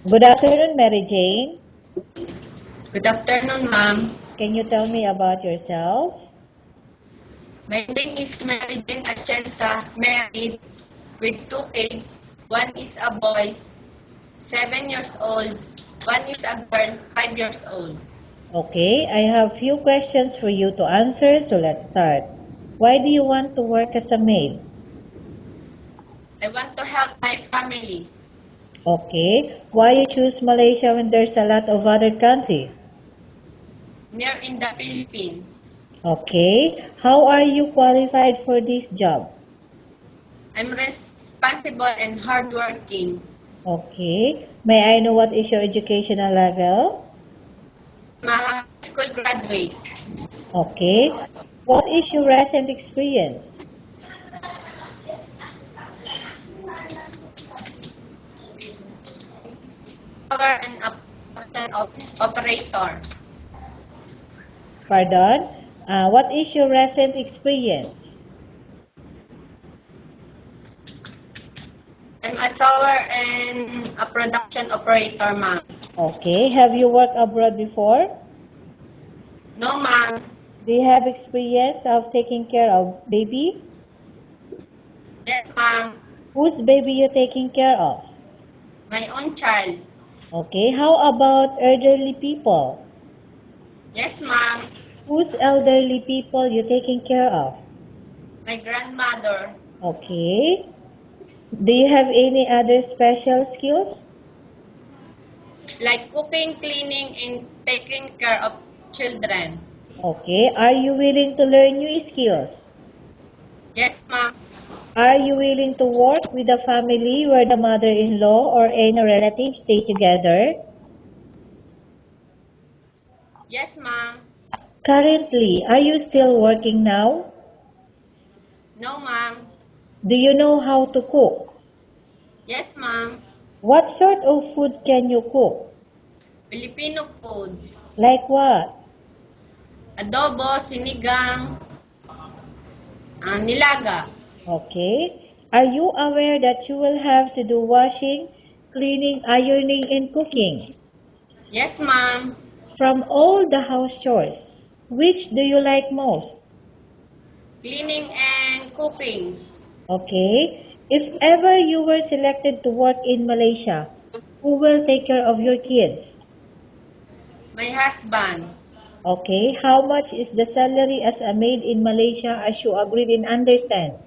Good afternoon, Mary Jane. Good afternoon, ma'am. Can you tell me about yourself? My name is Mary Jane Atienza, married with 2 kids. One is a boy, 7 years old. One is a girl, 5 years old. Okay, I have few questions for you to answer, so let's start. Why do you want to work as a maid? I want to help my family. Okay, why you choose Malaysia when there's a lot of other country? Near in the Philippines. Okay, how are you qualified for this job? I'm responsible and hardworking. Okay, may I know what is your educational level? I'm a high school graduate. Okay, what is your recent experience? Power and operator. Pardon? What is your recent experience? I'm a tower and a production operator, ma'am. Okay, have you worked abroad before? No, ma'am. Do you have experience of taking care of baby? Yes, ma'am. Whose baby you taking care of? My own child. Okay, how about elderly people? Yes, ma'am. Whose elderly people you taking care of? My grandmother. Okay. Do you have any other special skills? Like cooking, cleaning, and taking care of children. Okay, are you willing to learn new skills? Yes, ma'am. Are you willing to work with a family where the mother-in-law or any relative stay together? Yes, ma'am. Currently, are you still working now? No, ma'am. Do you know how to cook? Yes, ma'am. What sort of food can you cook? Filipino food. Like what? Adobo, sinigang, nilaga. Okay. Are you aware that you will have to do washing, cleaning, ironing, and cooking? Yes, ma'am. From all the house chores, which do you like most? Cleaning and cooking. Okay. If ever you were selected to work in Malaysia, who will take care of your kids? My husband. Okay. How much is the salary as a maid in Malaysia as you agreed and understand?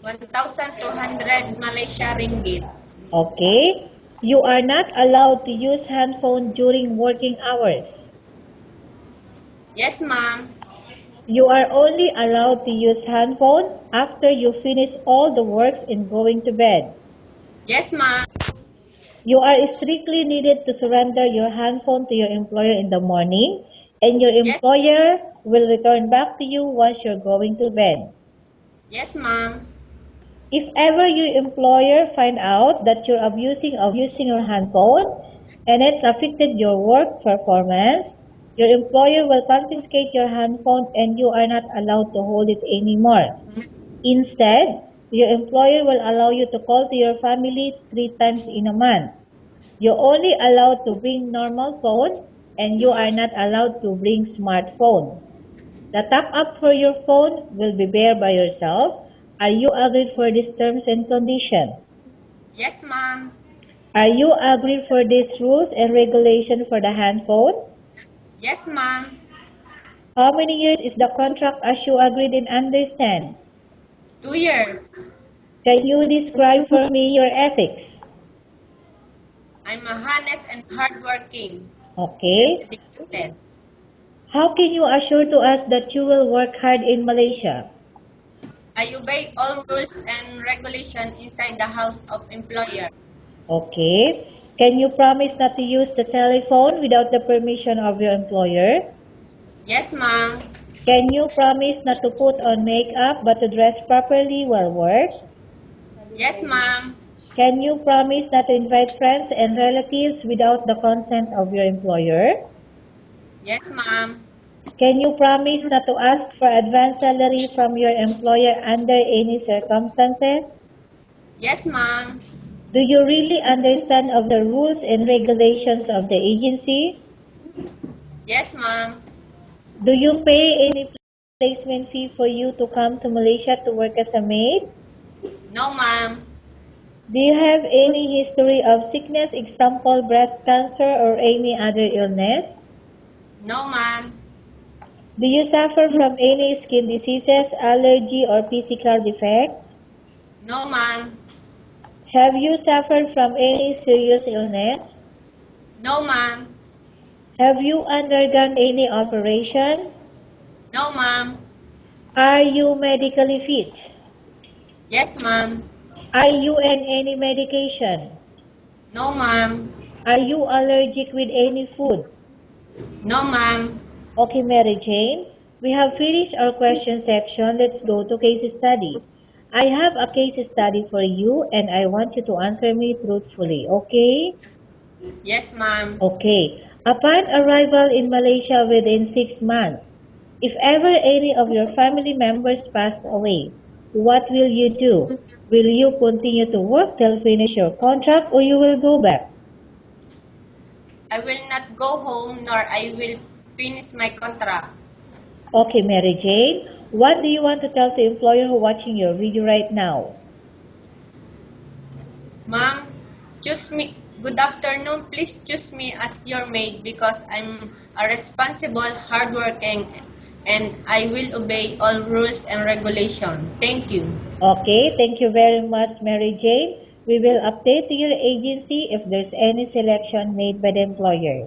1,200 Malaysia ringgit. Okay. You are not allowed to use handphone during working hours. Yes, ma'am. You are only allowed to use handphone after you finish all the works and going to bed. Yes, ma'am. You are strictly needed to surrender your handphone to your employer in the morning, and your Yes, employer will return back to you once you're going to bed. yes, ma'am. If ever your employer find out that you're abusing your handphone and it's affected your work performance, your employer will confiscate your handphone and you are not allowed to hold it anymore. Instead, your employer will allow you to call to your family 3 times in a month. You're only allowed to bring normal phone and you are not allowed to bring smartphone. The top up for your phone will be bear by yourself. Are you agreed for these terms and conditions? Yes, ma'am. Are you agreed for these rules and regulation for the handphone? Yes, ma'am. How many years is the contract as you agreed and understand? 2 years. Can you describe for me your ethics? I'm a honest and hardworking and Okay. dedicated. How can you assure to us that you will work hard in Malaysia? I obey all rules and regulations inside the house of employer. Okay. Can you promise not to use the telephone without the permission of your employer? Yes, ma'am. Can you promise not to put on makeup but to dress properly while work? Yes, ma'am. Can you promise not to invite friends and relatives without the consent of your employer? Yes, ma'am. Can you promise not to ask for advance salary from your employer under any circumstances? Yes, ma'am. Do you really understand of the rules and regulations of the agency? Yes, ma'am. Do you pay any placement fee for you to come to Malaysia to work as a maid? No, ma'am. Do you have any history of sickness, example breast cancer or any other illness? No, ma'am. Do you suffer from any skin diseases, allergy or physical defect? No, ma'am. Have you suffered from any serious illness? No, ma'am. Have you undergone any operation? No, ma'am. Are you medically fit? Yes, ma'am. Are you on any medication? No, ma'am. Are you allergic with any food? No, ma'am. Okay, Mary Jane, we have finished our question section. Let's go to case study. I have a case study for you and I want you to answer me truthfully, okay? Yes, ma'am. Okay. Upon arrival in Malaysia within 6 months, if ever any of your family members passed away, what will you do? Will you continue to work till finish your contract or you will go back? I will not go home nor I will finish my contract. Okay, Mary Jane, what do you want to tell the employer who watching your video right now? Ma'am, choose me. Good afternoon. Please choose me as your maid because I'm a responsible, hardworking, and I will obey all rules and regulations. Thank you. Okay, thank you very much, Mary Jane. We will update to your agency if there's any selection made by the employer.